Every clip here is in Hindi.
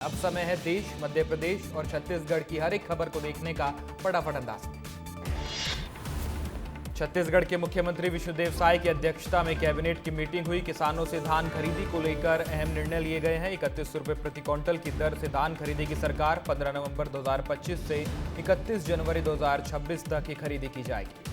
अब समय है देश, मध्य प्रदेश और छत्तीसगढ़ की हर एक खबर को देखने का फटाफट अंदाज में। छत्तीसगढ़ के मुख्यमंत्री विष्णुदेव साय की अध्यक्षता में कैबिनेट की मीटिंग हुई। किसानों से धान खरीदी को लेकर अहम निर्णय लिए गए हैं। 31 रुपये प्रति क्विंटल की दर से धान खरीदेगी सरकार। 15 नवंबर 2025 से 31 जनवरी 2026 तक की खरीदी की जाएगी।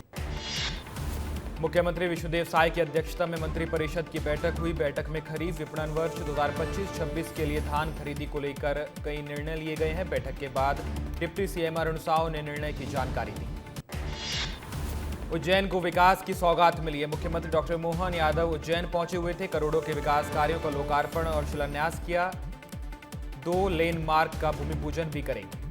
मुख्यमंत्री विष्णुदेव साय की अध्यक्षता में मंत्रिपरिषद की बैठक हुई। बैठक में खरीफ विपणन वर्ष 2025-26 के लिए धान खरीदी को लेकर कई निर्णय लिए गए हैं। बैठक के बाद डिप्टी सीएम अरुण साव ने निर्णय की जानकारी दी। उज्जैन को विकास की सौगात मिली है। मुख्यमंत्री डॉक्टर मोहन यादव उज्जैन पहुंचे हुए थे। करोड़ों के विकास कार्यों का लोकार्पण और शिलान्यास किया। 2 लेन मार्ग का भूमि पूजन भी करेंगे।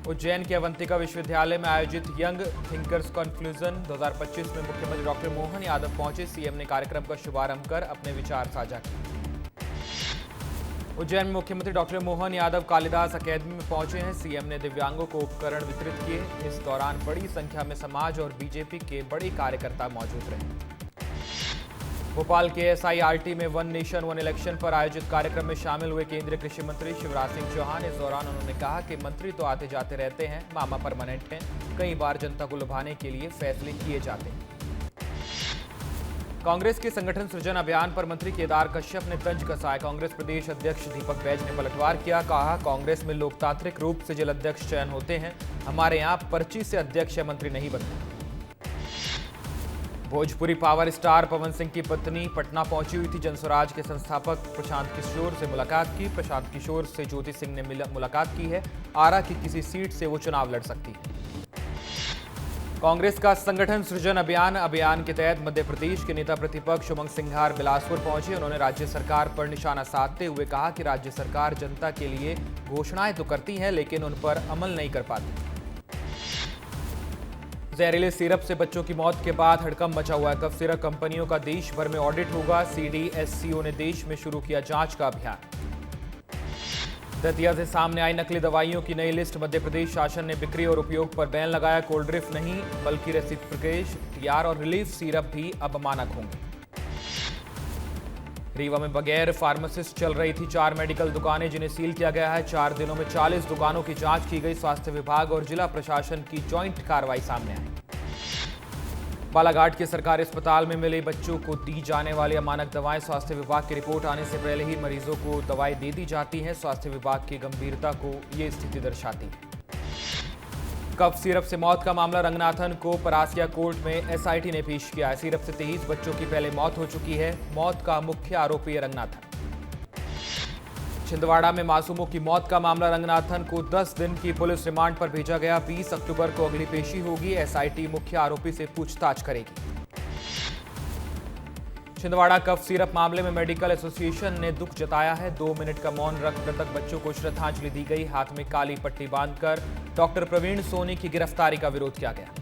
उज्जैन के अवंतिका विश्वविद्यालय में आयोजित यंग थिंकर्स कॉन्फ्लूजन 2025 में मुख्यमंत्री डॉक्टर मोहन यादव पहुंचे। सीएम ने कार्यक्रम का शुभारंभ कर अपने विचार साझा किए। उज्जैन में मुख्यमंत्री डॉक्टर मोहन यादव कालिदास अकेडमी में पहुंचे हैं। सीएम ने दिव्यांगों को उपकरण वितरित किए। इस दौरान बड़ी संख्या में समाज और बीजेपी के बड़े कार्यकर्ता मौजूद रहे। भोपाल के SIRT में वन नेशन वन इलेक्शन पर आयोजित कार्यक्रम में शामिल हुए केंद्रीय कृषि मंत्री शिवराज सिंह चौहान। इस दौरान उन्होंने कहा कि मंत्री तो आते जाते रहते हैं, मामा परमानेंट हैं। कई बार जनता को लुभाने के लिए फैसले किए जाते हैं। कांग्रेस के संगठन सृजन अभियान पर मंत्री केदार कश्यप ने तंज कसा है। कांग्रेस प्रदेश अध्यक्ष दीपक बैज ने पलटवार किया। कहा, कांग्रेस में लोकतांत्रिक रूप से जिला अध्यक्ष चयन होते हैं, हमारे यहाँ पर्ची से अध्यक्ष या मंत्री नहीं बनते। भोजपुरी पावर स्टार पवन सिंह की पत्नी पटना पहुंची हुई थी। जनस्वराज के संस्थापक प्रशांत किशोर से मुलाकात की। प्रशांत किशोर से ज्योति सिंह ने मुलाकात की है। आरा की किसी सीट से वो चुनाव लड़ सकती है। कांग्रेस का संगठन सृजन अभियान के तहत मध्य प्रदेश के नेता प्रतिपक्ष उमंग सिंघार बिलासपुर पहुंचे। उन्होंने राज्य सरकार पर निशाना साधते हुए कहा कि राज्य सरकार जनता के लिए घोषणाएं तो करती है, लेकिन उन पर अमल नहीं कर पाती। जहरीले सिरप से बच्चों की मौत के बाद हड़कंप मचा हुआ है। कफ सिरप कंपनियों का देश भर में ऑडिट होगा। CDSCO ने देश में शुरू किया जांच का अभियान। दतिया से सामने आई नकली दवाइयों की नई लिस्ट। मध्य प्रदेश शासन ने बिक्री और उपयोग पर बैन लगाया। कोल्ड ड्रिफ्ट नहीं बल्कि रेसिप्रोकेश, TR और रिलीफ सिरप भी अब मानक होंगे। रीवा में बगैर फार्मासिस्ट चल रही थी 4 मेडिकल दुकानें, जिन्हें सील किया गया है। 4 दिनों में 40 दुकानों की जांच की गई। स्वास्थ्य विभाग और जिला प्रशासन की ज्वाइंट कार्रवाई सामने आई। बालाघाट के सरकारी अस्पताल में मिले बच्चों को दी जाने वाली अमानक दवाएं। स्वास्थ्य विभाग की रिपोर्ट आने से पहले ही मरीजों को दवाएं दे दी जाती हैं। स्वास्थ्य विभाग की गंभीरता को ये स्थिति दर्शाती है। कफ सिरप से मौत का मामला रंगनाथन को परासिया कोर्ट में SIT ने पेश किया है। सिरप से 23 बच्चों की पहले मौत हो चुकी है। मौत का मुख्य आरोपी है रंगनाथन। छिंदवाड़ा में मासूमों की मौत का मामला रंगनाथन को 10 दिन की पुलिस रिमांड पर भेजा गया। 20 अक्टूबर को अगली पेशी होगी। SIT मुख्य आरोपी से पूछताछ करेगी। छिंदवाड़ा कफ सिरप मामले में मेडिकल एसोसिएशन ने दुख जताया है। 2 मिनट का मौन रख मृतक बच्चों को श्रद्धांजलि दी गई। हाथ में काली पट्टी बांधकर डॉक्टर प्रवीण सोनी की गिरफ्तारी का विरोध किया गया।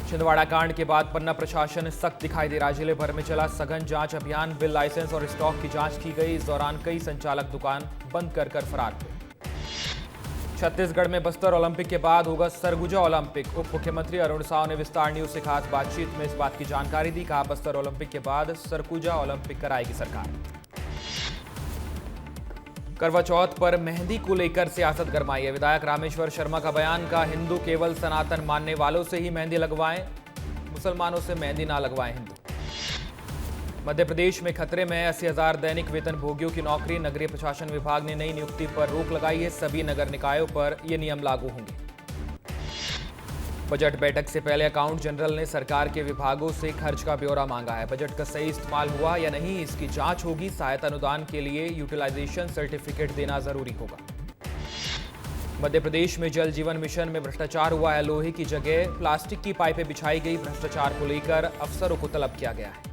छिंदवाड़ा कांड के बाद पन्ना प्रशासन सख्त दिखाई दे रहा। जिले भर में चला सघन जांच अभियान। बिल, लाइसेंस और स्टॉक की जांच की गई। इस दौरान कई संचालक दुकान बंद कर फरार हुए। छत्तीसगढ़ में बस्तर ओलंपिक के बाद होगा सरगुजा ओलंपिक। उप मुख्यमंत्री अरुण साव ने विस्तार न्यूज से खास बातचीत में इस बात की जानकारी दी। कहा, बस्तर ओलंपिक के बाद सरगुजा ओलंपिक कराएगी सरकार। करवा चौथ पर मेहंदी को लेकर सियासत गरमाई है। विधायक रामेश्वर शर्मा का बयान। का हिंदू केवल सनातन मानने वालों से ही मेहंदी लगवाएं, मुसलमानों से मेहंदी ना लगवाएं हिंदू। मध्य प्रदेश में खतरे में 80,000 दैनिक वेतन भोगियों की नौकरी। नगरीय प्रशासन विभाग ने नई नियुक्ति पर रोक लगाई है। सभी नगर निकायों पर ये नियम लागू होंगे। बजट बैठक से पहले अकाउंट जनरल ने सरकार के विभागों से खर्च का ब्यौरा मांगा है। बजट का सही इस्तेमाल हुआ या नहीं, इसकी जांच होगी। सहायता अनुदान के लिए यूटिलाइजेशन सर्टिफिकेट देना जरूरी होगा। मध्य प्रदेश में जल जीवन मिशन में भ्रष्टाचार हुआ है। लोहे की जगह प्लास्टिक की पाइपें बिछाई गई। भ्रष्टाचार को लेकर अफसरों को तलब किया गया है।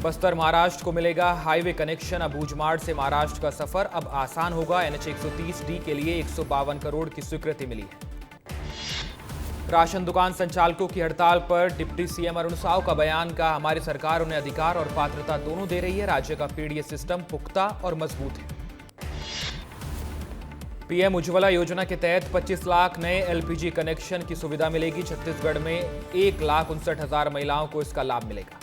बस्तर महाराष्ट्र को मिलेगा हाईवे कनेक्शन। अबूझमाड़ से महाराष्ट्र का सफर अब आसान होगा। NH 130D के लिए 152 करोड़ की स्वीकृति मिली है। राशन दुकान संचालकों की हड़ताल पर डिप्टी सीएम अरुण साव का बयान। का हमारी सरकार उन्हें अधिकार और पात्रता दोनों दे रही है। राज्य का PDS सिस्टम पुख्ता और मजबूत है। PM उज्ज्वला योजना के तहत 25 लाख नए LPG कनेक्शन की सुविधा मिलेगी। छत्तीसगढ़ में 1,59,000 महिलाओं को इसका लाभ मिलेगा।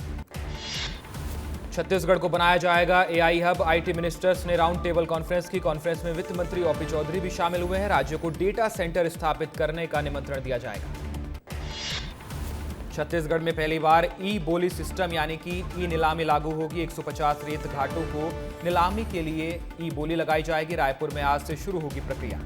छत्तीसगढ़ को बनाया जाएगा एआई हब। आईटी मिनिस्टर्स ने राउंड टेबल कॉन्फ्रेंस की। कॉन्फ्रेंस में वित्त मंत्री ओपी चौधरी भी शामिल हुए हैं। राज्यों को डेटा सेंटर स्थापित करने का निमंत्रण दिया जाएगा। छत्तीसगढ़ में पहली बार ई बोली सिस्टम यानी कि ई नीलामी लागू होगी। 150 रेत घाटों को नीलामी के लिए ई बोली लगाई जाएगी। रायपुर में आज से शुरू होगी प्रक्रिया।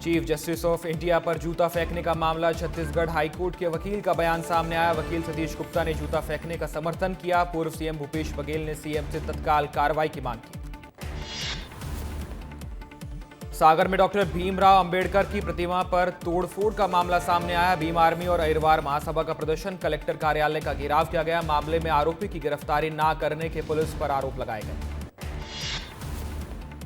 चीफ जस्टिस ऑफ इंडिया पर जूता फेंकने का मामला। छत्तीसगढ़ हाईकोर्ट के वकील का बयान सामने आया। वकील सतीश गुप्ता ने जूता फेंकने का समर्थन किया। पूर्व सीएम भूपेश बघेल ने सीएम से तत्काल कार्रवाई की मांग की। सागर में डॉक्टर भीमराव अंबेडकर की प्रतिमा पर तोड़फोड़ का मामला सामने आया। भीम आर्मी और अहिरवार महासभा का प्रदर्शन। कलेक्टर कार्यालय का घेराव किया गया। मामले में आरोपी की गिरफ्तारी न करने के पुलिस पर आरोप लगाए गए।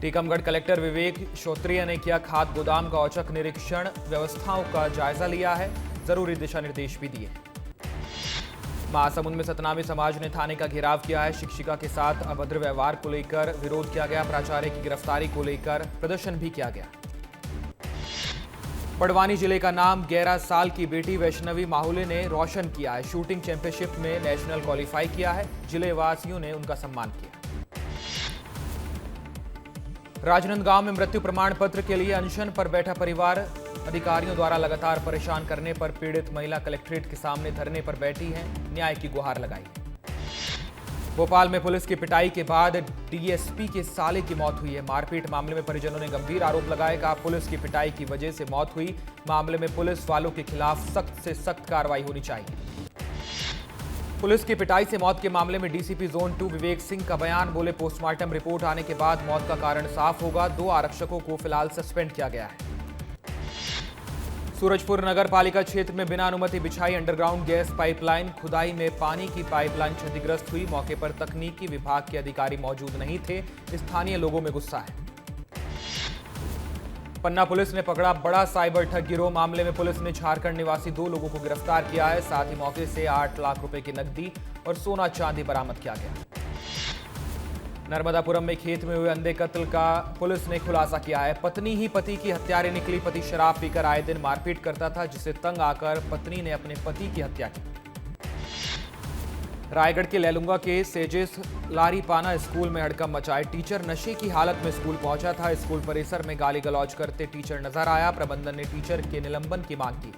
टीकमगढ़ कलेक्टर विवेक श्रोत्रिय ने किया खाद गोदाम का औचक निरीक्षण। व्यवस्थाओं का जायजा लिया है। जरूरी दिशा निर्देश भी दिए। महासमुंद में सतनामी समाज ने थाने का घेराव किया है। शिक्षिका के साथ अभद्र व्यवहार को लेकर विरोध किया गया। प्राचार्य की गिरफ्तारी को लेकर प्रदर्शन भी किया गया। बड़वानी जिले का नाम 11 साल की बेटी वैष्णवी माहुले ने रोशन किया है। शूटिंग चैंपियनशिप में नेशनल क्वालिफाई किया है। जिले वासियों ने उनका सम्मान किया। राजनांदगांव में मृत्यु प्रमाण पत्र के लिए अनशन पर बैठा परिवार। अधिकारियों द्वारा लगातार परेशान करने पर पीड़ित महिला कलेक्ट्रेट के सामने धरने पर बैठी है। न्याय की गुहार लगाई। भोपाल में पुलिस की पिटाई के बाद डीएसपी के साले की मौत हुई है। मारपीट मामले में परिजनों ने गंभीर आरोप लगाए। कहा पुलिस की पिटाई की वजह से मौत हुई। मामले में पुलिस वालों के खिलाफ सख्त से सख्त कार्रवाई होनी चाहिए। पुलिस की पिटाई से मौत के मामले में डीसीपी जोन 2 विवेक सिंह का बयान। बोले पोस्टमार्टम रिपोर्ट आने के बाद मौत का कारण साफ होगा। 2 आरक्षकों को फिलहाल सस्पेंड किया गया है। सूरजपुर नगर पालिका क्षेत्र में बिना अनुमति बिछाई अंडरग्राउंड गैस पाइपलाइन। खुदाई में पानी की पाइपलाइन क्षतिग्रस्त हुई। मौके पर तकनीकी विभाग के अधिकारी मौजूद नहीं थे। स्थानीय लोगों में गुस्सा है। पन्ना पुलिस ने पकड़ा बड़ा साइबर ठग गिरोह। मामले में पुलिस ने झारखंड निवासी 2 लोगों को गिरफ्तार किया है। साथ ही मौके से 8 लाख रुपए की नकदी और सोना चांदी बरामद किया गया। नर्मदापुरम में खेत में हुए अंधे कत्ल का पुलिस ने खुलासा किया है। पत्नी ही पति की हत्यारे निकली। पति शराब पीकर आए दिन मारपीट करता था, जिससे तंग आकर पत्नी ने अपने पति की हत्या की। रायगढ़ के लैलूंगा के सेजेस लारीपाना स्कूल में हड़कंप मचाए। टीचर नशे की हालत में स्कूल पहुंचा था। स्कूल परिसर में गाली गलौज करते टीचर नजर आया। प्रबंधन ने टीचर के निलंबन की मांग की।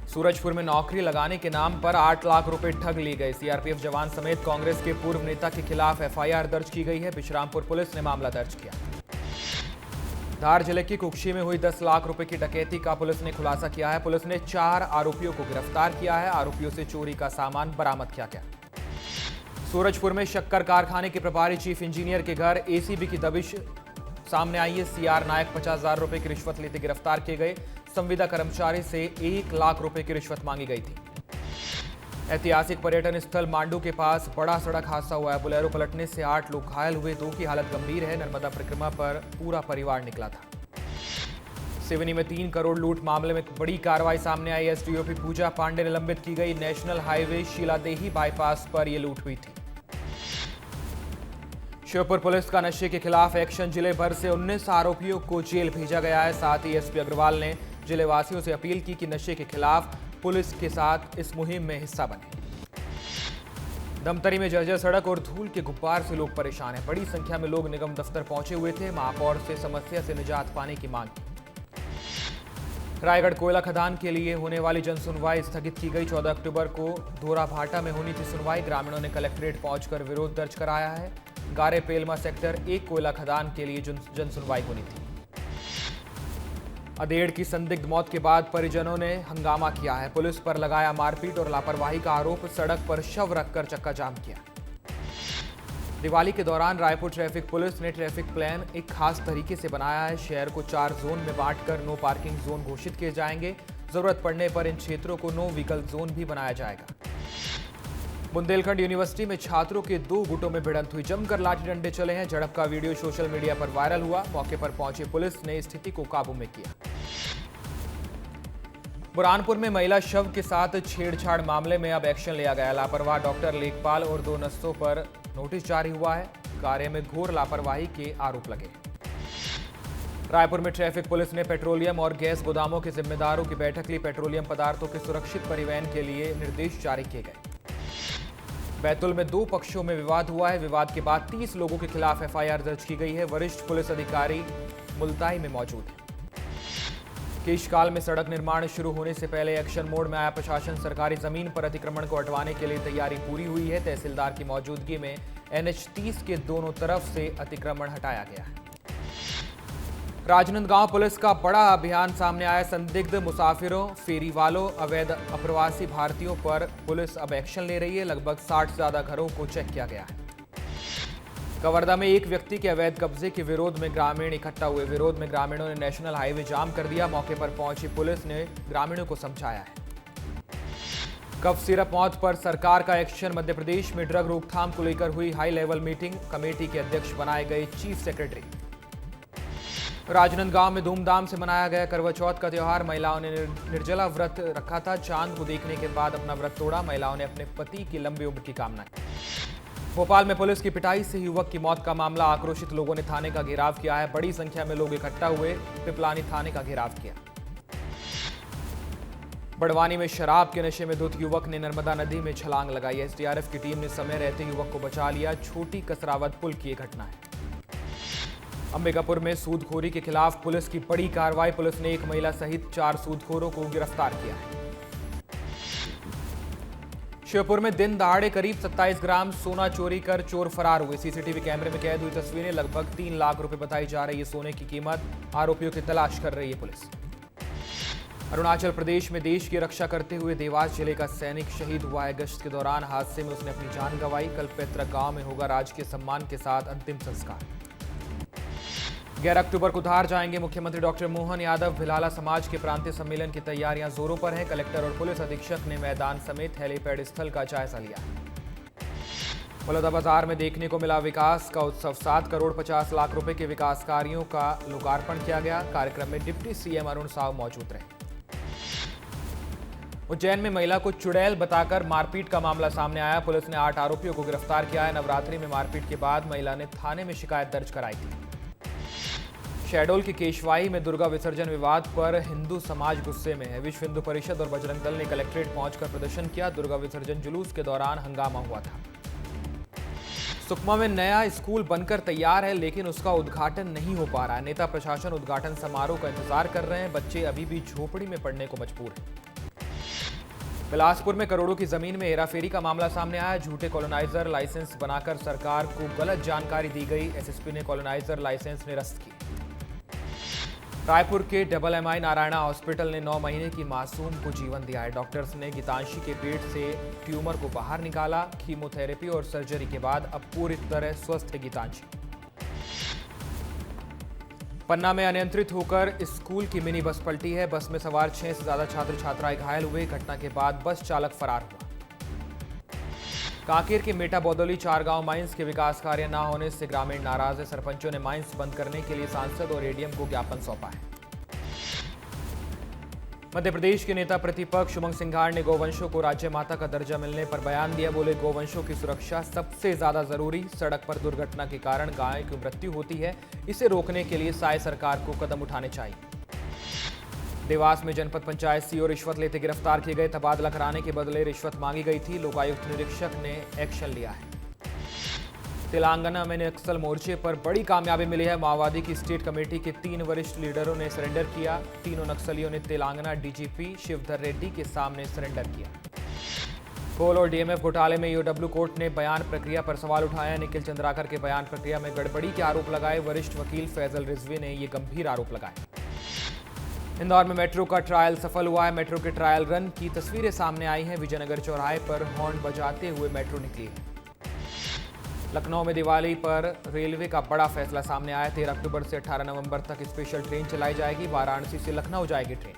सूरजपुर में नौकरी लगाने के नाम पर 8 लाख रुपए ठग लिए गए। सीआरपीएफ जवान समेत कांग्रेस के पूर्व नेता के खिलाफ एफआईआर दर्ज की गई है। बिश्रामपुर पुलिस ने मामला दर्ज किया। धार जिले की कुक्षी में हुई 10 लाख रुपए की डकैती का पुलिस ने खुलासा किया है। पुलिस ने 4 आरोपियों को गिरफ्तार किया है। आरोपियों से चोरी का सामान बरामद किया गया। सूरजपुर में शक्कर कारखाने के प्रभारी चीफ इंजीनियर के घर एसीबी की दबिश सामने आई है। सीआर नायक 50,000 रुपए की रिश्वत लेते गिरफ्तार किए गए। संविदा कर्मचारी से 1 लाख रुपए की रिश्वत मांगी गई थी। ऐतिहासिक पर्यटन स्थल मांडू के पास बड़ा सड़क हादसा हुआ है। बोलेरो पलटने से 8 लोग घायल हुए। 2 की हालत गंभीर है। नर्मदा परिक्रमा पर पूरा परिवार निकला था। सिवनी में 3 करोड़ लूट मामले में बड़ी कार्रवाई सामने आई। एसडीओपी पूजा पांडे निलंबित की गई। नेशनल हाईवे शीलादेही बाईपास पर यह लूट हुई थी। श्योपुर पुलिस का नशे के खिलाफ एक्शन। जिले भर से 19 आरोपियों को जेल भेजा गया है। साथ ही एसपी अग्रवाल ने जिले वासियों से अपील की कि नशे के खिलाफ पुलिस के साथ इस मुहिम में हिस्सा बने। दमतरी में जर्जर सड़क और धूल के गुब्बार से लोग परेशान हैं। बड़ी संख्या में लोग निगम दफ्तर पहुंचे हुए थे। महापौर से समस्या से निजात पाने की मांग की। रायगढ़ कोयला खदान के लिए होने वाली जनसुनवाई स्थगित की गई। 14 अक्टूबर को धोराभाटा में होनी थी सुनवाई। ग्रामीणों ने कलेक्ट्रेट पहुंचकर विरोध दर्ज कराया है। गारे पेलमा सेक्टर 1 कोयला खदान के लिए जनसुनवाई होनी थी। अधेड़ की संदिग्ध मौत के बाद परिजनों ने हंगामा किया है। पुलिस पर लगाया मारपीट और लापरवाही का आरोप। सड़क पर शव रखकर चक्का जाम किया। दिवाली के दौरान रायपुर ट्रैफिक पुलिस ने ट्रैफिक प्लान एक खास तरीके से बनाया है। शहर को 4 जोन में बांटकर नो पार्किंग जोन घोषित किए जाएंगे। जरूरत पड़ने पर इन क्षेत्रों को नो व्हीकल जोन भी बनाया जाएगा। बुंदेलखंड यूनिवर्सिटी में छात्रों के 2 गुटों में भिड़ंत हुई। जमकर लाठी डंडे चले हैं। झड़प का वीडियो सोशल मीडिया पर वायरल हुआ। मौके पर पहुंची पुलिस ने स्थिति को काबू में किया। बुरहानपुर में महिला शव के साथ छेड़छाड़ मामले में अब एक्शन लिया गया। लापरवाह डॉक्टर लेखपाल और 2 नर्सों पर नोटिस जारी हुआ है। कार्य में घोर लापरवाही के आरोप लगे। रायपुर में ट्रैफिक पुलिस ने पेट्रोलियम और गैस गोदामों के जिम्मेदारों की बैठक ली। पेट्रोलियम पदार्थों के सुरक्षित परिवहन के लिए निर्देश जारी किए गए। बैतुल में 2 पक्षों में विवाद हुआ है। विवाद के बाद 30 लोगों के खिलाफ एफआईआर दर्ज की गई है। वरिष्ठ पुलिस अधिकारी मुल्ताई में मौजूद है। केशकाल में सड़क निर्माण शुरू होने से पहले एक्शन मोड में आया प्रशासन। सरकारी जमीन पर अतिक्रमण को हटवाने के लिए तैयारी पूरी हुई है। तहसीलदार की मौजूदगी में NH 30 के दोनों तरफ से अतिक्रमण हटाया गया है। राजनांदगांव पुलिस का बड़ा अभियान सामने आया। संदिग्ध मुसाफिरों, फेरी वालों, अवैध अप्रवासी भारतीयों पर पुलिस अब एक्शन ले रही है। लगभग 60 से ज्यादा घरों को चेक किया गया है। कवर्धा में एक व्यक्ति के अवैध कब्जे के विरोध में ग्रामीण इकट्ठा हुए। विरोध में ग्रामीणों ने नेशनल हाईवे जाम कर दिया। मौके पर पहुंची पुलिस ने ग्रामीणों को समझाया है। कफ सिरप मौत पर सरकार का एक्शन। मध्य प्रदेश में ड्रग रोकथाम को लेकर हुई हाई लेवल मीटिंग। कमेटी के अध्यक्ष बनाए गए चीफ सेक्रेटरी। राजनांदगांव में धूमधाम से मनाया गया करवा चौथ का त्यौहार। महिलाओं ने निर्जला व्रत रखा था। चांद को देखने के बाद अपना व्रत तोड़ा। महिलाओं ने अपने पति की लंबी उम्र की कामना की। भोपाल में पुलिस की पिटाई से युवक की मौत का मामला। आक्रोशित लोगों ने थाने का घेराव किया है। बड़ी संख्या में लोग इकट्ठा हुए पिपलानी थाने का घेराव किया। बड़वानी में शराब के नशे में धुत युवक ने नर्मदा नदी में छलांग लगाई। एसडीआरएफ की टीम ने समय रहते युवक को बचा लिया। छोटी कसरावत पुल की घटना है। अंबिकापुर में सूदखोरी के खिलाफ पुलिस की बड़ी कार्रवाई। पुलिस ने एक महिला सहित 4 सूदखोरों को गिरफ्तार किया है। श्योपुर में दिन दहाड़े करीब 27 ग्राम सोना चोरी कर चोर फरार हुए। सीसीटीवी कैमरे में कैद हुई तस्वीरें। लगभग 3 लाख रुपए बताई जा रही है सोने की कीमत। आरोपियों की तलाश कर रही है पुलिस। अरुणाचल प्रदेश में देश की रक्षा करते हुए देवास जिले का सैनिक शहीद हुआ है। गश्त के दौरान हादसे में उसने अपनी जान गंवाई। कल पैतृक गांव में होगा राजकीय सम्मान के साथ अंतिम संस्कार। 11 अक्टूबर को धार जाएंगे मुख्यमंत्री डॉक्टर मोहन यादव। भिलाला समाज के प्रांतीय सम्मेलन की तैयारियां जोरों पर हैं। कलेक्टर और पुलिस अधीक्षक ने मैदान समेत हेलीपैड स्थल का जायजा लिया। बलौदाबाजार में देखने को मिला विकास का उत्सव। 7 करोड़ 50 लाख रुपए के विकास कार्यों का लोकार्पण किया गया। कार्यक्रम में डिप्टी सीएम अरुण साव मौजूद रहे। उज्जैन में महिला को चुड़ैल बताकर मारपीट का मामला सामने आया। पुलिस ने 8 आरोपियों को गिरफ्तार किया है। नवरात्रि में मारपीट के बाद महिला ने थाने में शिकायत दर्ज कराई थी। शहडोल के केशवाई में दुर्गा विसर्जन विवाद पर हिंदू समाज गुस्से में है। विश्व हिंदू परिषद और बजरंग दल ने कलेक्ट्रेट पहुंचकर प्रदर्शन किया। दुर्गा विसर्जन जुलूस के दौरान हंगामा हुआ था। सुकमा में नया स्कूल बनकर तैयार है, लेकिन उसका उद्घाटन नहीं हो पा रहा है। नेता प्रशासन उद्घाटन समारोह का इंतजार कर रहे हैं। बच्चे अभी भी झोपड़ी में पढ़ने को मजबूर हैं। बिलासपुर में करोड़ों की जमीन में हेराफेरी का मामला सामने आया। झूठे कॉलोनाइजर लाइसेंस बनाकर सरकार को गलत जानकारी दी गई। एसएसपी ने कॉलोनाइजर लाइसेंस निरस्त की। रायपुर के MI नारायणा हॉस्पिटल ने 9 महीने की मासूम को जीवन दिया है। डॉक्टर्स ने गीतांशी के पेट से ट्यूमर को बाहर निकाला। कीमोथेरेपी और सर्जरी के बाद अब पूरी तरह स्वस्थ है गीतांशी। पन्ना में अनियंत्रित होकर स्कूल की मिनी बस पलटी है। बस में सवार 6 से ज्यादा छात्र छात्राएं घायल हुए। घटना के बाद बस चालक फरार हुआ। कांकेर के मेटा बौदौली 4 गांव माइंस के विकास कार्य न होने से ग्रामीण नाराज है। सरपंचों ने माइंस बंद करने के लिए सांसद और एडीएम को ज्ञापन सौंपा है। मध्य प्रदेश के नेता प्रतिपक्ष उमंग सिंघार ने गौवंशों को राज्य माता का दर्जा मिलने पर बयान दिया। बोले, गौवंशों की सुरक्षा सबसे ज्यादा जरूरी। सड़क पर दुर्घटना के कारण गाय की मृत्यु होती है। इसे रोकने के लिए साय सरकार को कदम उठाने चाहिए। देवास में जनपद पंचायत सीईओ रिश्वत लेते गिरफ्तार किए गए। तबादला कराने के बदले रिश्वत मांगी गई थी। लोकायुक्त निरीक्षक ने एक्शन लिया है। तेलंगाना में नक्सल मोर्चे पर बड़ी कामयाबी मिली है। माओवादी की स्टेट कमेटी के 3 वरिष्ठ लीडरों ने सरेंडर किया। तीनों नक्सलियों ने तेलंगाना डीजीपी शिवधर रेड्डी के सामने सरेंडर किया। कोल और डीएमएफ घोटाले में ईओडब्ल्यू कोर्ट ने बयान प्रक्रिया पर सवाल उठाया। निखिल चंद्राकर के बयान प्रक्रिया में गड़बड़ी के आरोप लगाए। वरिष्ठ वकील फैजल रिजवी ने ये गंभीर आरोप लगाए। इंदौर में मेट्रो का ट्रायल सफल हुआ है। मेट्रो के ट्रायल रन की तस्वीरें सामने आई हैं। विजयनगर चौराहे पर हॉर्न बजाते हुए मेट्रो निकली है। लखनऊ में दिवाली पर रेलवे का बड़ा फैसला सामने आया। 13 अक्टूबर से 18 नवंबर तक स्पेशल ट्रेन चलाई जाएगी। वाराणसी से लखनऊ जाएगी ट्रेन।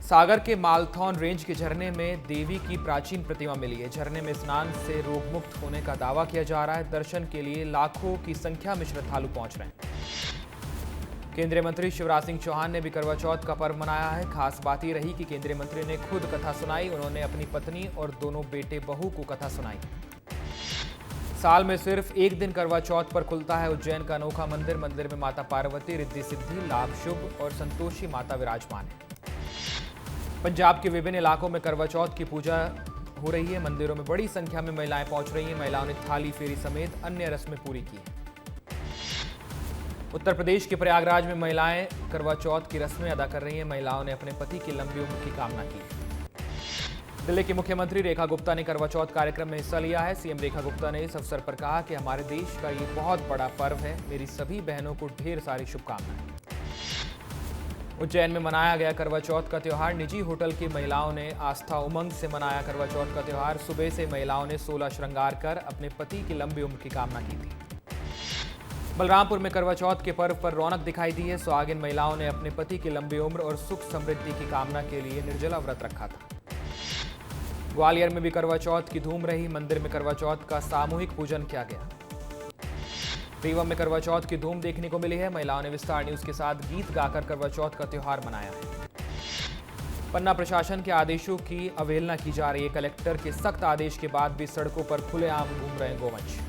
सागर के मालथौन रेंज के झरने में देवी की प्राचीन प्रतिमा मिली है। झरने में स्नान से रोगमुक्त होने का दावा किया जा रहा है। दर्शन के लिए लाखों की संख्या में श्रद्धालु पहुंच रहे हैं। केंद्रीय मंत्री शिवराज सिंह चौहान ने भी करवा चौथ का पर्व मनाया है। खास बात यह रही कि केंद्रीय मंत्री ने खुद कथा सुनाई। उन्होंने अपनी पत्नी और दोनों बेटे बहू को कथा सुनाई। साल में सिर्फ एक दिन करवा चौथ पर खुलता है उज्जैन का अनोखा मंदिर। मंदिर में माता पार्वती, रिद्धि सिद्धि, लाभ शुभ और संतोषी माता विराजमान है। पंजाब के विभिन्न इलाकों में करवा चौथ की पूजा हो रही है। मंदिरों में बड़ी संख्या में महिलाएं पहुंच रही हैं। महिलाओं ने थाली फेरी समेत अन्य रस्में पूरी की। उत्तर प्रदेश के प्रयागराज में महिलाएं करवा चौथ की रस्में अदा कर रही हैं। महिलाओं ने अपने पति की लंबी उम्र की कामना की। दिल्ली की मुख्यमंत्री रेखा गुप्ता ने करवा चौथ कार्यक्रम में हिस्सा लिया है। सीएम रेखा गुप्ता ने इस अवसर पर कहा कि हमारे देश का ये बहुत बड़ा पर्व है। मेरी सभी बहनों को ढेर सारी शुभकामनाएं। उज्जैन में मनाया गया करवा चौथ का त्योहार। निजी होटल की महिलाओं ने आस्था उमंग से मनाया करवा चौथ का त्योहार। सुबह से महिलाओं ने 16 श्रृंगार कर अपने पति की लंबी उम्र की कामना की थी। बलरामपुर में करवा चौथ के पर्व पर रौनक दिखाई दी है। सुहागिन महिलाओं ने अपने पति की लंबी उम्र और सुख समृद्धि की कामना के लिए निर्जला व्रत रखा था। ग्वालियर में भी करवा चौथ की धूम रही। मंदिर में करवा चौथ का सामूहिक पूजन किया गया। रीवा में करवा चौथ की धूम देखने को मिली है। महिलाओं ने विस्तार न्यूज के साथ गीत गाकर करवा चौथ का त्योहार मनाया है। पन्ना प्रशासन के आदेशों की अवहेलना की जा रही है। कलेक्टर के सख्त आदेश के बाद भी सड़कों पर खुलेआम घूम रहे हैं गोवंश।